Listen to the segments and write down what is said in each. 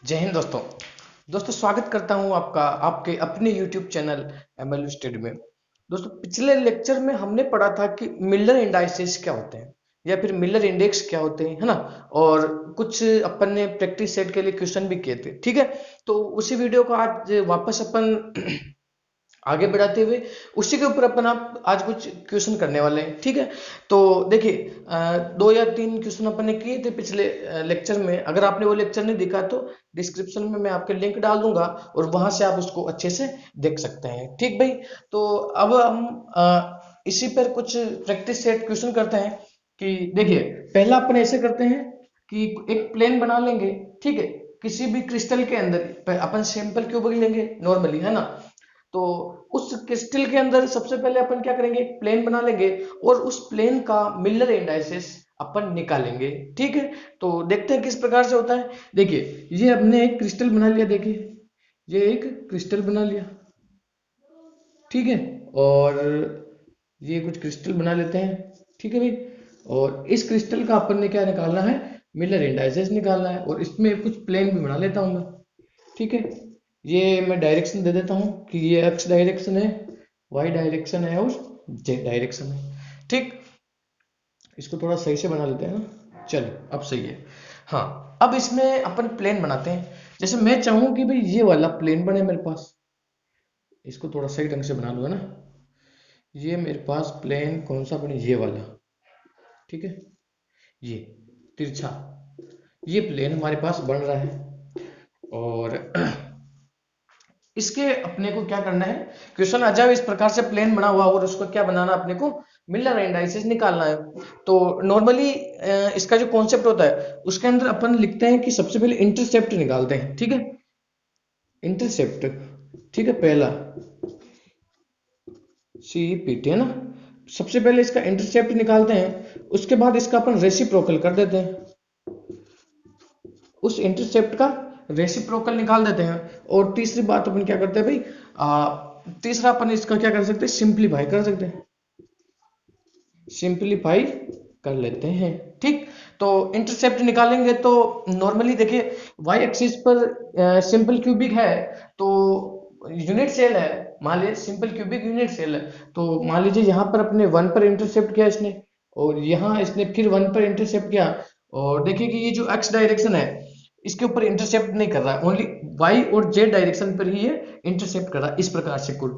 जय हिंद दोस्तों। स्वागत करता हूं आपका आपके अपने YouTube चैनल MLU स्टडी में। दोस्तों, पिछले लेक्चर में हमने पढ़ा था कि मिलर इंडाइसेस क्या होते हैं या फिर मिलर इंडेक्स क्या होते हैं, है ना। और कुछ अपन ने प्रैक्टिस सेट के लिए क्वेश्चन भी किए थे, ठीक है। तो उसी वीडियो को आज वापस अपन आगे बढ़ाते हुए उसी के ऊपर अपन आप आज कुछ क्वेश्चन करने वाले हैं, ठीक है। तो देखिए, दो या तीन क्वेश्चन अपन ने किए थे पिछले लेक्चर में। अगर आपने वो लेक्चर नहीं देखा तो डिस्क्रिप्शन में मैं आपके लिंक डाल दूंगा और वहां से आप उसको अच्छे से देख सकते हैं, ठीक भाई। तो अब हम इसी पर कुछ प्रैक्टिस सेट क्वेश्चन करते हैं। कि देखिए, पहला अपन ऐसे करते हैं कि एक प्लेन बना लेंगे, ठीक है। किसी भी क्रिस्टल के अंदर अपन सिंपल क्यूब लेंगे नॉर्मली, है ना। तो उस क्रिस्टल के अंदर सबसे पहले अपन क्या करेंगे, एक प्लेन बना लेंगे और उस प्लेन का मिलर इंडाइसेस अपन निकालेंगे, ठीक है। तो देखते हैं किस प्रकार से होता है। देखिए, ये हमने एक क्रिस्टल बना लिया, देखिए ये एक क्रिस्टल बना लिया, ठीक है। और ये कुछ क्रिस्टल बना लेते हैं, ठीक है भाई। और इस क्रिस्टल का अपन ने क्या निकालना है, मिलर इंडाइसेस निकालना है। और इसमें कुछ प्लेन भी बना लेता हूं मैं, ठीक है। ये मैं डायरेक्शन दे देता हूँ कि ये एक्स डायरेक्शन है, वाई डायरेक्शन है और जेड डायरेक्शन है, ठीक। इसको थोड़ा सही से बना लेते हैं ना, चलो अब सही है। हाँ, अब इसमें अपन प्लेन बनाते हैं। जैसे मैं चाहूँ कि भाई ये वाला प्लेन बने मेरे पास, इसको थोड़ा सही ढंग से बना लूँ, है ना। ये मेरे पास प्लेन कौन सा बने, ये वाला, ठीक है। ये तिरछा, ये प्लेन हमारे पास बन रहा है। और इसके अपने को क्या करना है, क्वेश्चन आ जाए इस प्रकार से प्लेन बना हुआ और उसको क्या बनाना, अपने को मिलर इंडाइसेस निकालना है। तो नॉर्मली इसका जो कॉन्सेप्ट होता है उसके अंदर अपन लिखते हैं कि सबसे पहले इंटरसेप्ट निकालते हैं, ठीक है। इंटरसेप्ट, ठीक है, पहला CPT, है ना। सबसे पहले इसका इंटरसेप्ट निकालते हैं, उसके बाद इसका अपन रेसिप्रोकल कर देते हैं, उस इंटरसेप्ट का रेसिप्रोकल निकाल देते हैं। और तीसरी बात अपन क्या करते हैं भाई, तीसरा अपन इसका क्या कर सकते हैं, सिंप्लीफाई कर सकते हैं, सिंप्लीफाई कर लेते हैं, ठीक। तो इंटरसेप्ट निकालेंगे तो नॉर्मली देखिए, वाई एक्सिस पर सिंपल क्यूबिक है, तो यूनिट सेल है। मान लीजिए सिंपल क्यूबिक यूनिट सेल है, तो मान लीजिए यहाँ पर अपने वन पर इंटरसेप्ट किया इसने, और यहाँ इसने फिर वन पर इंटरसेप्ट किया। और देखिए कि ये जो एक्स डायरेक्शन है इसके ऊपर इंटरसेप्ट नहीं कर रहा है, ओनली वाई और जेड डायरेक्शन पर ही ये इंटरसेप्ट कर रहा है, इस प्रकार से कुल,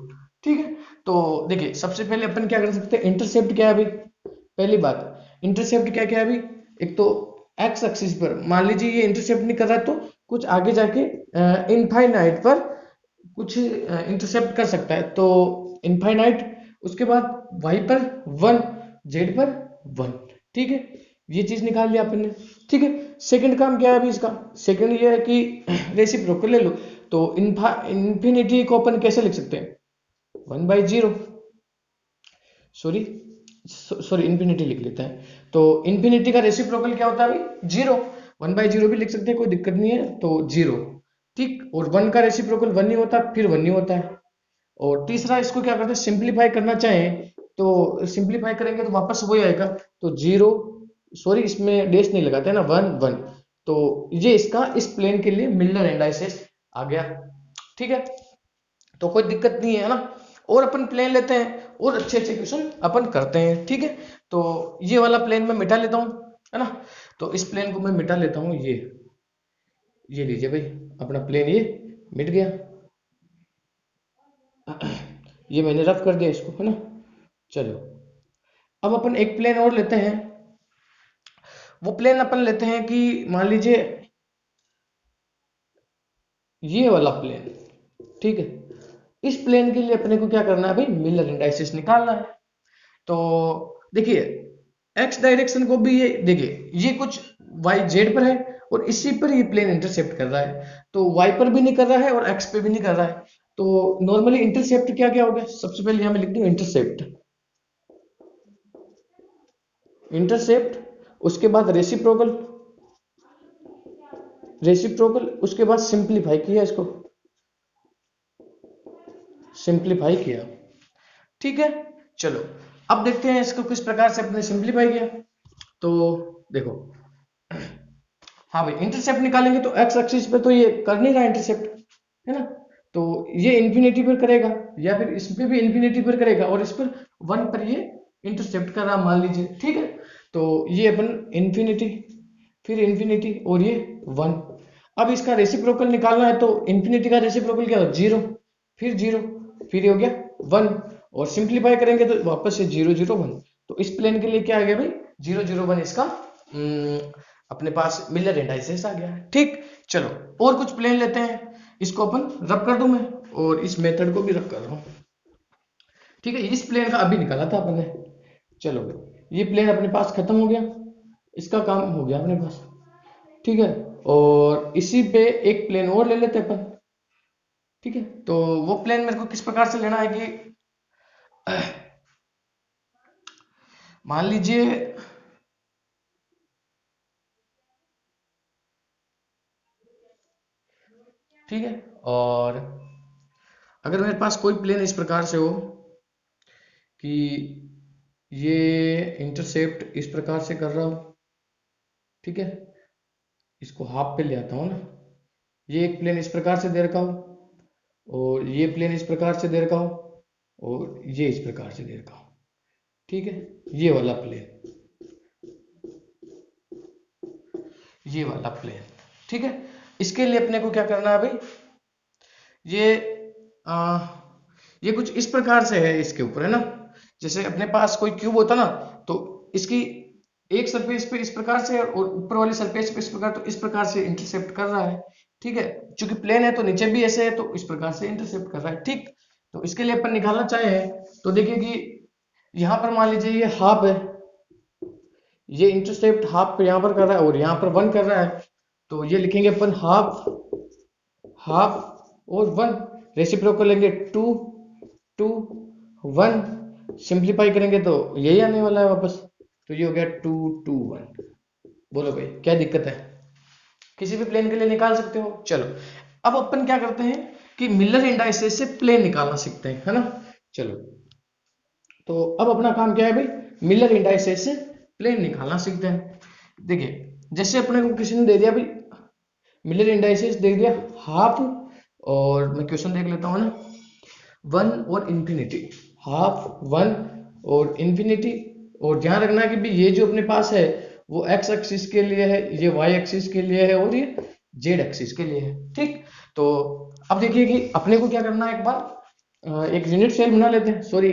ठीक है। तो देखिए, सबसे पहले अपन क्या कर सकते हैं, इंटरसेप्ट क्या है अभी, पहली बात इंटरसेप्ट क्या क्या है अभी। एक तो एक्स एक्सिस पर मान लीजिए ये इंटरसेप्ट नहीं कर रहा है, तो कुछ आगे जाके इनफाइनाइट पर कुछ इंटरसेप्ट कर सकता है, तो इनफाइनाइट। उसके बाद वाई पर वन, जेड पर वन, ठीक है। ये चीज निकाल लिया आपने, ठीक है। सेकंड काम क्या है अभी इसका, सेकंड ये है कि रेसिप्रोकल ले लो। तो इन्फिनिटी को अपन कैसे लिख सकते हैं, 1/0, सॉरी सॉरी इन्फिनिटी लिख लेते हैं। तो इन्फिनिटी का रेसिप्रोकल क्या होता है भाई, जीरो। 1/0 भी लिख सकते हैं, कोई दिक्कत नहीं है, तो जीरो, ठीक। और वन का रेसिप्रोकल वन ही होता है, फिर वन ही होता है। और तीसरा, इसको क्या करते हैं, सिंप्लीफाई करना चाहें तो सिंप्लीफाई करेंगे तो वापस वही आएगा, तो जीरो, सॉरी इसमें डेश नहीं लगाते हैं ना, वन वन। तो ये इसका इस प्लेन के लिए मिलर इंडाइसेस आ गया, ठीक है। तो कोई दिक्कत नहीं है ना। और अपन प्लेन लेते हैं और अच्छे अच्छे क्वेश्चन अपन करते हैं, ठीक है। तो ये वाला प्लेन मैं मिटा लेता हूँ, है ना। तो इस प्लेन को मैं मिटा लेता हूँ, ये लीजिए भाई, अपना प्लेन ये मिट गया। ये मैंने रफ कर दिया इसको, है ना। चलो, अब अपन एक प्लेन और लेते हैं। वो प्लेन अपन लेते हैं कि मान लीजिए ये वाला प्लेन, ठीक है। इस प्लेन के लिए अपने को क्या करना है भाई, मिलर इंडाइसेस निकालना है। तो देखिए, एक्स डायरेक्शन को भी ये देखिए, ये कुछ वाई जेड पर है और इसी पर ये प्लेन इंटरसेप्ट कर रहा है, तो वाई पर भी नहीं कर रहा है और एक्स पे भी नहीं कर रहा है। तो नॉर्मली इंटरसेप्ट क्या क्या होगा, सबसे पहले यहां मैं लिख दूं इंटरसेप्ट, इंटरसेप्ट, उसके बाद रेसिप्रोकल, रेसिप्रोकल, उसके बाद सिंप्लीफाई किया इसको, सिंप्लीफाई किया, ठीक है। चलो, अब देखते हैं इसको किस प्रकार से अपने सिंप्लीफाई किया। तो देखो, हाँ भाई, इंटरसेप्ट निकालेंगे तो एक्स एक्सिस पे तो ये कर नहीं रहा इंटरसेप्ट, है ना। तो ये इन्फिनिटी पर करेगा, या फिर इस पे भी इन्फिनिटी पर करेगा, और इस पर 1 पर ये इंटरसेप्ट कर रहा मान लीजिए, ठीक है। तो ये अपन इन्फिनिटी, फिर इन्फिनिटी, और ये 1। अब इसका रेसिप्रोकल निकालना है, तो इन्फिनिटी का रेसिप्रोकल क्या हो, 0, फिर 0, फिर ये हो गया 1, और सिंप्लीफाई करेंगे तो वापस से 0 0 1। तो इस प्लेन के लिए क्या आ गया भाई, 0 0 1 इसका अपने पास मिलर इंडाइसेस आ गया है, ठीक। चलो और कुछ प्लेन लेते हैं, इसको अपन रब कर दूं मैं, और इस मेथड को भी रब कर रहा हूं, ठीक है। इस प्लेन का अभी निकाला था अपन ने। चलो भाई, ये प्लेन अपने पास खत्म हो गया, इसका काम हो गया अपने पास, ठीक है। और इसी पे एक प्लेन और ले लेते हैं अपन, ठीक है। तो वो प्लेन मेरे को किस प्रकार से लेना है कि मान लीजिए, ठीक है, और अगर मेरे पास कोई प्लेन इस प्रकार से हो कि ये इंटरसेप्ट इस प्रकार से कर रहा हो, ठीक है, इसको हाफ पे ले आता हूँ ना, ये एक प्लेन इस प्रकार से दे रखा हो, और ये प्लेन इस प्रकार से दे रखा हो, और ये इस प्रकार से दे रखा हो, ठीक है। ये वाला प्लेन, ये वाला प्लेन, ठीक है। इसके लिए अपने को क्या करना है भाई, ये आ, ये कुछ इस प्रकार से है इसके ऊपर, है ना। जैसे अपने पास कोई क्यूब होता ना, तो इसकी एक सरफेस पे इस प्रकार से और ऊपर वाली सरफेस पे इस प्रकार, तो इस प्रकार से इंटरसेप्ट कर रहा है, ठीक है। चूंकि प्लेन है तो नीचे भी ऐसे है, तो इस प्रकार से इंटरसेप्ट कर रहा है, ठीक। तो इसके लिए अपन निकालना चाहे तो देखिए कि यहाँ पर मान लीजिए ये हाफ है, ये इंटरसेप्ट हाफ पे यहाँ पर कर रहा है, और यहाँ पर 1 कर रहा है, तो ये लिखेंगे अपन हाफ, हाफ और 1, रेसिप्रोकल लेंगे 2 2 1, सिंप्लीफाई करेंगे तो यही आने वाला है वापस, तो ये हो गया 2 2 1। बोलो भाई क्या दिक्कत है, किसी भी प्लेन के लिए निकाल सकते हो। चलो अब अपन क्या करते हैं कि मिलर इंडाइसेस से प्लेन निकालना सीखते हैं, है ना। चलो तो अब अपना काम क्या है भाई, मिलर इंडाइसेस से प्लेन निकालना सीखते हैं। देखिए जैसे अपने को किसी ने दे दिया भाई, मिलर इंडाइसेस दे दिया हाफ, और मैं क्वेश्चन देख लेता हूँ ना, 1 और इंफिनिटी, हाफ 1 और इंफिनिटी। और ध्यान रखना कि भी ये जो अपने पास है वो एक्स एक्सिस के लिए है, ये वाई एक्सिस के लिए है, और ये जेड एक्सिस के लिए है, ठीक। तो अब देखिए कि अपने को क्या करना है, एक बार एक यूनिट सेल बना लेते हैं, सॉरी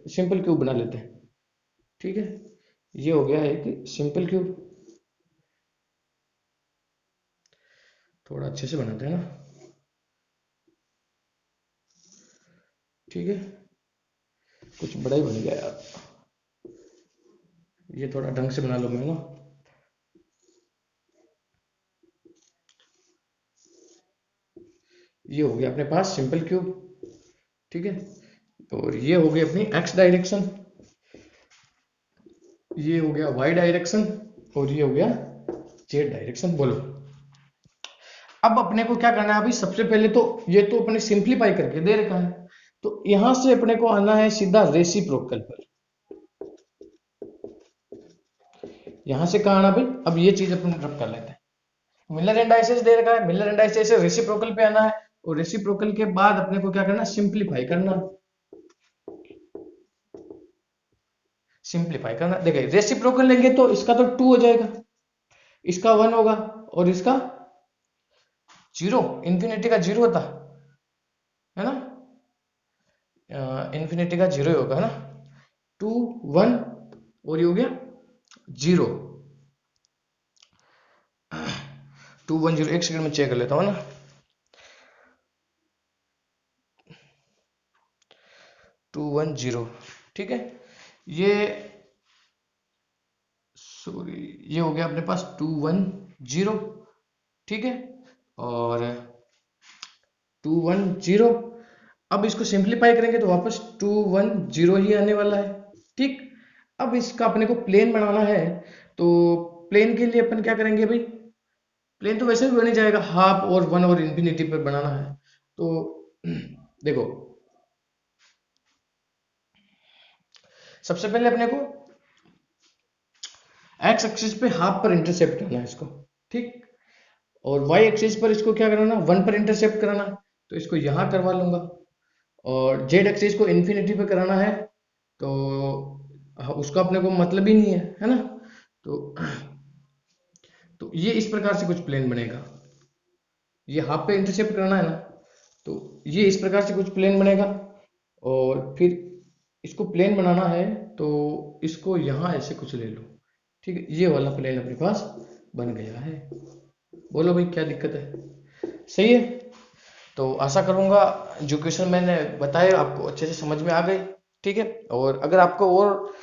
सिंपल क्यूब बना लेते हैं, ठीक है। ये हो गया एक सिंपल क्यूब, थोड़ा अच्छे से बनाते हैं ना, ठीक है। कुछ बड़ा ही बन गया यार, ये थोड़ा ढंग से बना लो मैं ना। ये हो गया अपने पास सिंपल क्यूब, ठीक है। और ये हो गई अपनी एक्स डायरेक्शन, ये हो गया वाई डायरेक्शन, और ये हो गया जेड डायरेक्शन। बोलो अब अपने को क्या करना है अभी, सबसे पहले तो ये तो अपने सिंप्लीफाई करके दे रखा है, तो यहां से अपने को आना है सीधा रेसिप्रोकल पर। यहां से कहा आना भाई, अब ये चीज अपन रब कर लेते हैं, मिलर इंडाइसेस दे रखा है, मिलर इंडाइसेस से रेसिप्रोकल पे आना है, और रेसिप्रोकल के बाद अपने को क्या करना है, सिंप्लीफाई करना। सिंप्लीफाई करना, देखिए रेसिप्रोकल लेंगे तो इसका तो 2 हो जाएगा, इसका 1 होगा, और इसका 0, इंफिनिटी का 0 होता है ना, इंफिनिटी का 0 ही होगा, है ना। 2 1, और ये हो गया 0, 2 1 0, एक सेकंड में चेक कर लेता हूँ ना, 2 1 0, ठीक है। ये सॉरी, ये हो गया अपने पास 2 1 0, ठीक है, और 2 1 0। अब इसको सिंप्लीफाई करेंगे तो वापस 2 1 0 ही आने वाला है, ठीक। अब इसका अपने को प्लेन बनाना है, तो प्लेन के लिए अपन क्या करेंगे भाई, प्लेन तो वैसे भी बन ही जाएगा, हाफ और 1 और इंफिनिटी पर बनाना है, तो देखो सबसे पहले अपने को एक्स एक्सिस पे हाफ पर इंटरसेप्ट करना है इसको, ठीक। और वाई एक्सिस पर इसको क्या कराना, 1 पर इंटरसेप्ट कराना, तो इसको यहाँ करवा लूंगा। और जेड एक्सिस को इन्फिनिटी पे कराना है, तो उसका अपने को मतलब ही नहीं है ना। तो ये इस प्रकार से कुछ प्लेन बनेगा। ये हाफ पे इंटरसेप्ट करना है ना, तो ये इस प्रकार से कुछ प्लेन बनेगा। और फिर इसको प्लेन बनाना है तो इसको यहाँ ऐसे कुछ ले लो, ठीक है, ये वाला प्लेन अपने पास बन गया है। बोलो भाई क्या दिक्कत है, सही है। तो आशा करूंगा जो क्वेश्चन मैंने बताए आपको अच्छे से समझ में आ गए, ठीक है। और अगर आपको और